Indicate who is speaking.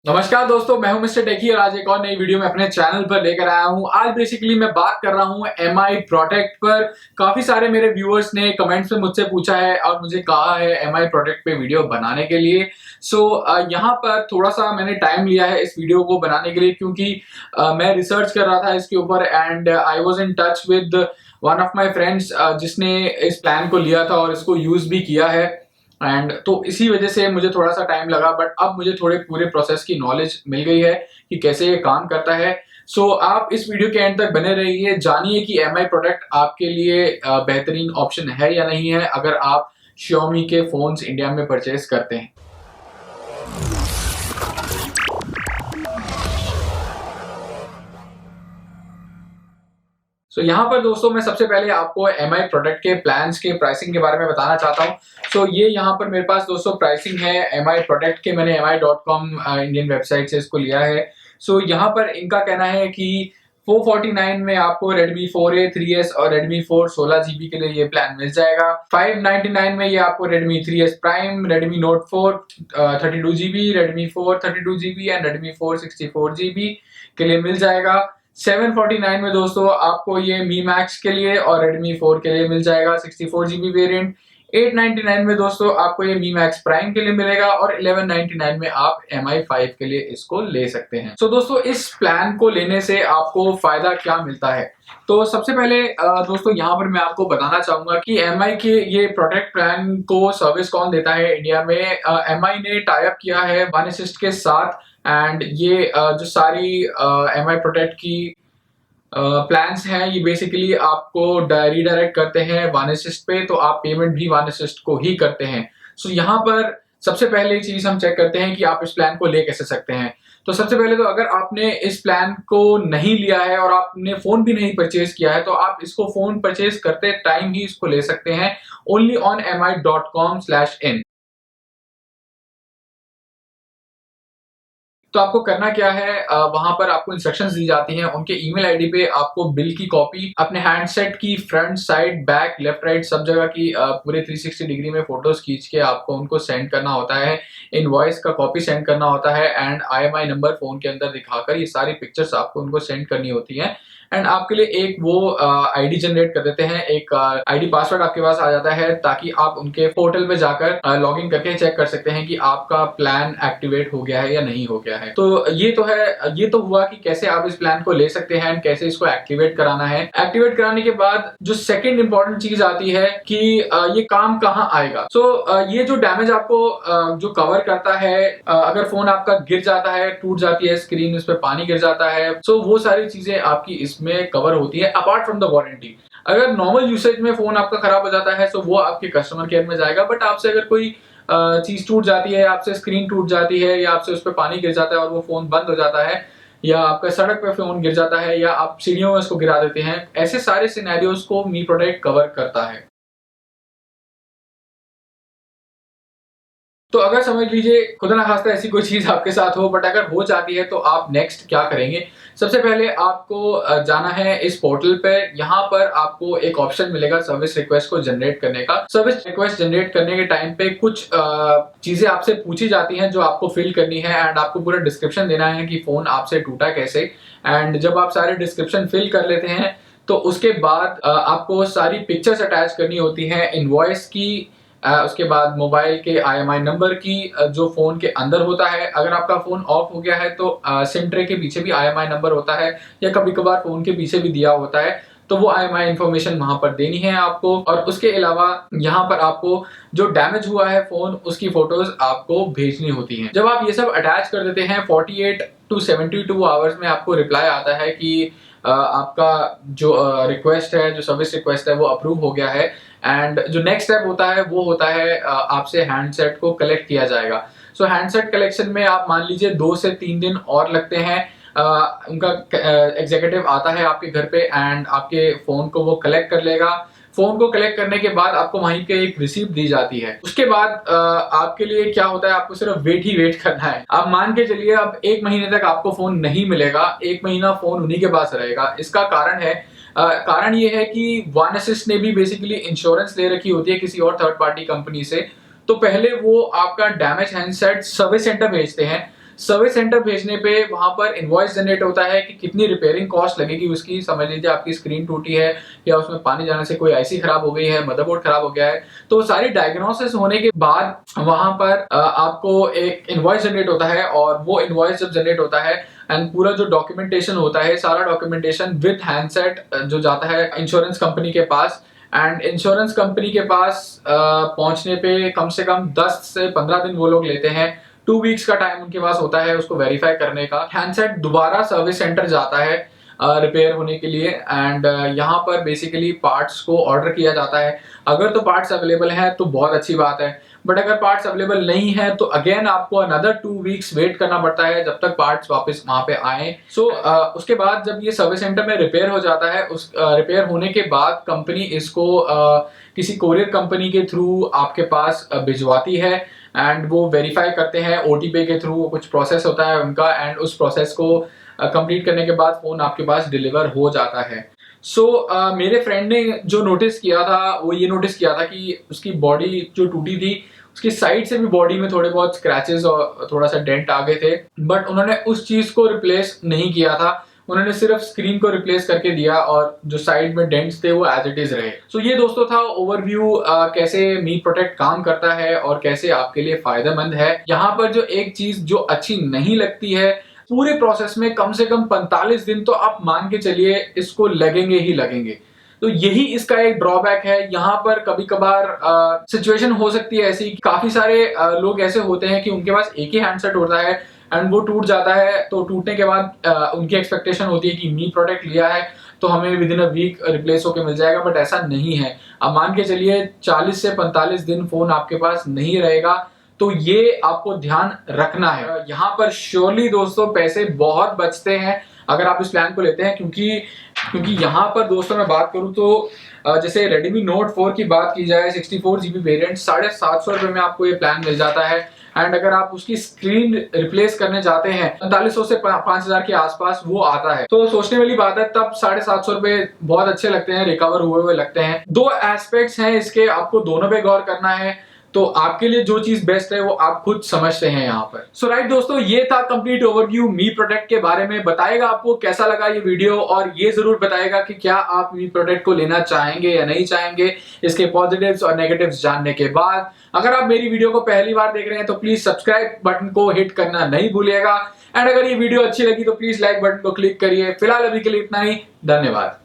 Speaker 1: नमस्कार दोस्तों, मैं हूं मिस्टर टेकी और आज एक और नई वीडियो में अपने चैनल पर लेकर आया हूं। आज बेसिकली मैं बात कर रहा हूं एमआई प्रोटेक्ट पर। काफी सारे मेरे व्यूअर्स ने कमेंट्स में मुझसे पूछा है और मुझे कहा है एमआई प्रोटेक्ट पे वीडियो बनाने के लिए। यहां पर थोड़ा सा मैंने टाइम लिया है इस वीडियो को बनाने के लिए, क्योंकि मैं रिसर्च कर रहा था इसके ऊपर and I was in touch with one of my friends जिसने इस प्लान को लिया था और इसको यूज भी किया है। एंड तो इसी वजह से मुझे थोड़ा सा टाइम लगा, बट अब मुझे थोड़े पूरे प्रोसेस की नॉलेज मिल गई है कि कैसे ये काम करता है। आप इस वीडियो के एंड तक बने रहिए, जानिए कि एमआई प्रोडक्ट आपके लिए बेहतरीन ऑप्शन है या नहीं है अगर आप Xiaomi के फोन्स इंडिया में परचेज करते हैं। यहाँ पर दोस्तों मैं सबसे पहले आपको एमआई प्रोडक्ट के प्लान्स के प्राइसिंग के बारे में बताना चाहता हूँ। ये यहाँ पर मेरे पास दोस्तों प्राइसिंग है एमआई प्रोडक्ट के। मैंने mi.com इंडियन वेबसाइट से इसको लिया है। यहाँ पर इनका कहना है कि 449 में आपको Redmi 4A 3S और Redmi 4 16GB के लिए ये प्लान मिल जाएगा। 599 में ये आपको Redmi 3S Prime, Redmi Note 4 32GB, Redmi 4 32GB and Redmi 4 64GB के लिए मिल जाएगा। 749 में दोस्तों आपको ये Mi Max के लिए और Redmi 4 के लिए मिल जाएगा 64GB वेरिएंट। 899 में दोस्तों आपको ये Mi Max Prime के लिए मिलेगा और 1199 में आप MI5 के लिए इसको ले सकते हैं। दोस्तों इस प्लान को लेने से आपको फायदा क्या मिलता है? तो सबसे पहले दोस्तों यहाँ पर मैं आपको बताना चाहूंगा कि एमआई के ये प्रोटेक्ट प्लान को सर्विस कौन देता है इंडिया में। एमआई ने टाई अप किया है वन असिस्ट के साथ एंड ये जो सारी एमआई प्रोटेक्ट की प्लान्स हैं ये बेसिकली आपको रीडायरेक्ट करते हैं वन असिस्ट पे, तो आप पेमेंट भी वन असिस्ट को ही करते हैं। यहाँ पर सबसे पहले चीज हम चेक करते हैं कि आप इस प्लान को ले कैसे सकते हैं। तो सबसे पहले तो अगर आपने इस प्लान को नहीं लिया है और आपने फोन भी नहीं परचेज किया है तो आप इसको फोन परचेज करते टाइम ही इसको ले सकते हैं ओनली ऑन mi.com/in। तो आपको करना क्या है, वहां पर आपको इंस्ट्रक्शंस दी जाती हैं। उनके ईमेल आईडी पे आपको बिल की कॉपी अपने हैंडसेट की front side back left right सब जगह की पूरे 360 डिग्री में फोटोज खींच के आपको उनको सेंड करना होता है। इनवॉइस का कॉपी सेंड करना होता है एंड IMI नंबर फोन के अंदर दिखाकर ये सारी पिक्चर्स आपको उनको सेंड करनी होती है। एंड आपके लिए एक वो आईडी जनरेट कर देते हैं, एक आईडी पासवर्ड आपके पास आ जाता है ताकि आप उनके पोर्टल पे जाकर लॉग इन करके चेक कर सकते हैं कि आपका प्लान एक्टिवेट हो गया है या नहीं हो गया है। ये तो हुआ कि कैसे आप इस प्लान को ले सकते हैं एंड कैसे इसको एक्टिवेट कराना है। एक्टिवेट कराने के बाद जो सेकंड इंपॉर्टेंट चीज आती है कि ये काम कहाँ आएगा। ये जो डैमेज आपको जो कवर करता है, अगर फोन आपका गिर जाता है, टूट जाती है स्क्रीन, उस पर पानी गिर जाता है, वो सारी चीजें आपकी इसमें कवर होती है अपार्ट फ्रॉम द वारंटी। अगर नॉर्मल यूसेज में फोन आपका खराब हो जाता है तो वो आपके कस्टमर केयर में जाएगा, बट आपसे अगर कोई चीज टूट जाती है, आपसे स्क्रीन टूट जाती है या आपसे उस पर पानी गिर जाता है और वो फोन बंद हो जाता है, या आपका सड़क पे फोन गिर जाता है या आप सीढ़ियों में उसको गिरा देते हैं, ऐसे सारे सिनेरियोज को मी प्रोटेक्ट कवर करता है। तो अगर समझ लीजिए खुदा ना खास्ता ऐसी कोई चीज आपके साथ हो, बट अगर हो जाती है तो आप नेक्स्ट क्या करेंगे? सबसे पहले आपको जाना है इस पोर्टल पे। यहाँ पर आपको एक ऑप्शन मिलेगा सर्विस रिक्वेस्ट को जनरेट करने का। सर्विस रिक्वेस्ट जनरेट करने के टाइम पे कुछ चीजें आपसे पूछी जाती हैं जो आपको फिल करनी है एंड आपको पूरा डिस्क्रिप्शन देना है कि फोन आपसे टूटा कैसे। एंड जब आप सारे डिस्क्रिप्शन फिल कर लेते हैं तो उसके बाद आपको सारी पिक्चर्स अटैच करनी होती है, इनवॉइस की, उसके बाद मोबाइल के IMI नंबर की, जो फोन के अंदर होता है। अगर आपका फोन ऑफ हो गया है तो सिम ट्रे के पीछे भी IMI नंबर होता है या कभी कभार फोन के पीछे भी दिया होता है, तो वो IMI इंफॉर्मेशन वहां पर देनी है आपको। और उसके अलावा यहाँ पर आपको जो डैमेज हुआ है फोन उसकी फोटोज आपको भेजनी होती हैं। जब आप ये सब अटैच कर देते हैं 48 to 72 आवर्स में आपको रिप्लाई आता है कि आपका जो रिक्वेस्ट है, जो सर्विस रिक्वेस्ट है वो अप्रूव हो गया है। एंड जो नेक्स्ट स्टेप होता है वो होता है आपसे हैंडसेट को कलेक्ट किया जाएगा। हैंडसेट कलेक्शन में आप मान लीजिए 2 से 3 दिन और लगते हैं। उनका एग्जीक्यूटिव आता है आपके घर पे एंड आपके फोन को वो कलेक्ट कर लेगा। फोन को कलेक्ट करने के बाद आपको वहीं पे एक रिसीप्ट दी जाती है। उसके बाद आपके लिए क्या होता है, आपको सिर्फ वेट ही वेट करना है। आप मान के चलिए अब 1 महीने तक आपको फोन नहीं मिलेगा, 1 महीना फोन उन्हीं के पास रहेगा। इसका कारण है कारण ये है कि वन असिस्ट ने भी बेसिकली इंश्योरेंस ले रखी होती है किसी और थर्ड पार्टी कंपनी से। तो पहले वो आपका डैमेज हैंडसेट सर्विस सेंटर भेजते हैं। सर्विस सेंटर भेजने पे वहां पर इनवॉइस जनरेट होता है कि कितनी रिपेयरिंग कॉस्ट लगेगी उसकी। समझ लीजिए आपकी स्क्रीन टूटी है या उसमें पानी जाने से कोई आईसी खराब हो गई है, मदरबोर्ड खराब हो गया है, तो सारी डायग्नोसिस होने के बाद वहां पर आपको एक इनवॉइस जनरेट होता है। और वो इनवॉइस जब जनरेट होता है एंड पूरा जो डॉक्यूमेंटेशन होता है, सारा डॉक्यूमेंटेशन विद हैंडसेट जो जाता है इंश्योरेंस कंपनी के पास। एंड इंश्योरेंस कंपनी के पास पहुंचने पे कम से कम 10 से 15 दिन वो लोग लेते हैं। 2 वीक्स का टाइम उनके पास होता है उसको वेरीफाई करने का। हैंडसेट दोबारा सर्विस सेंटर जाता है रिपेयर होने के लिए। एंड यहाँ पर बेसिकली पार्ट्स को ऑर्डर किया जाता है। अगर तो पार्ट्स अवेलेबल हैं तो बहुत अच्छी बात है, बट अगर पार्ट्स अवेलेबल नहीं है तो अगेन आपको अनदर 2 वीक्स वेट करना पड़ता है जब तक पार्ट्स वापस वहां पे आए। उसके बाद जब ये सर्विस सेंटर में रिपेयर हो जाता है, उस रिपेयर होने के बाद कंपनी इसको किसी कोरियर कंपनी के थ्रू आपके पास भिजवाती है। एंड वो वेरीफाई करते हैं ओटीपी के थ्रू, कुछ प्रोसेस होता है उनका। एंड उस प्रोसेस को कंप्लीट करने के बाद फोन आपके पास डिलीवर हो जाता है। मेरे फ्रेंड ने जो नोटिस किया था वो ये नोटिस किया था कि उसकी बॉडी जो टूटी थी, उसकी साइड से भी बॉडी में थोड़े बहुत स्क्रैचेस और थोड़ा सा डेंट आ गए थे, बट उन्होंने उस चीज को रिप्लेस नहीं किया था। उन्होंने सिर्फ स्क्रीन को रिप्लेस करके दिया और जो साइड में डेंट्स थे वो एज इट इज रहे। ये दोस्तों था ओवरव्यू कैसे मी प्रोटेक्ट काम करता है और कैसे आपके लिए फायदेमंद है। यहाँ पर जो एक चीज जो अच्छी नहीं लगती है, पूरे प्रोसेस में कम से कम 45 दिन तो आप मान के चलिए इसको लगेंगे ही लगेंगे। तो यही इसका एक ड्रॉबैक है। यहाँ पर कभी कभार सिचुएशन हो सकती है ऐसी, काफी सारे लोग ऐसे होते हैं कि उनके पास एक ही हैंडसेट होता है एंड वो टूट जाता है। तो टूटने के बाद उनकी एक्सपेक्टेशन होती है कि मी प्रोडक्ट लिया है तो हमें within a week replace होकर मिल जाएगा, बट ऐसा नहीं है। अब मान के चलिए 40 से 45 दिन फोन आपके पास नहीं रहेगा, तो ये आपको ध्यान रखना है। यहाँ पर श्योरली दोस्तों पैसे बहुत बचते हैं अगर आप इस प्लान को लेते हैं, क्योंकि यहाँ पर दोस्तों मैं बात करूं तो जैसे Redmi Note 4 की बात की जाए 64GB वेरिएंट 750 रुपए में आपको ये प्लान मिल जाता है। एंड अगर आप उसकी स्क्रीन रिप्लेस करने जाते हैं 4500 से 5000 के आसपास वो आता है। तो सोचने वाली बात है, तब 750 रुपए बहुत अच्छे लगते हैं, रिकवर हुए हुए लगते हैं। दो एस्पेक्ट्स हैं इसके, आपको दोनों पे गौर करना है। तो आपके लिए जो चीज बेस्ट है वो आप खुद समझते हैं यहाँ पर। सो राइट दोस्तों, ये था कंप्लीट ओवरव्यू मी प्रोडक्ट के बारे में। बताएगा आपको कैसा लगा ये वीडियो, और ये जरूर बताएगा कि क्या आप मी प्रोडक्ट को लेना चाहेंगे या नहीं चाहेंगे, इसके पॉजिटिव्स और नेगेटिव्स जानने के बाद। अगर आप मेरी वीडियो को पहली बार देख रहे हैं तो प्लीज सब्सक्राइब बटन को हिट करना नहीं भूलिएगा। एंड अगर ये वीडियो अच्छी लगी तो प्लीज लाइक बटन को क्लिक करिए। फिलहाल अभी के लिए इतना ही, धन्यवाद।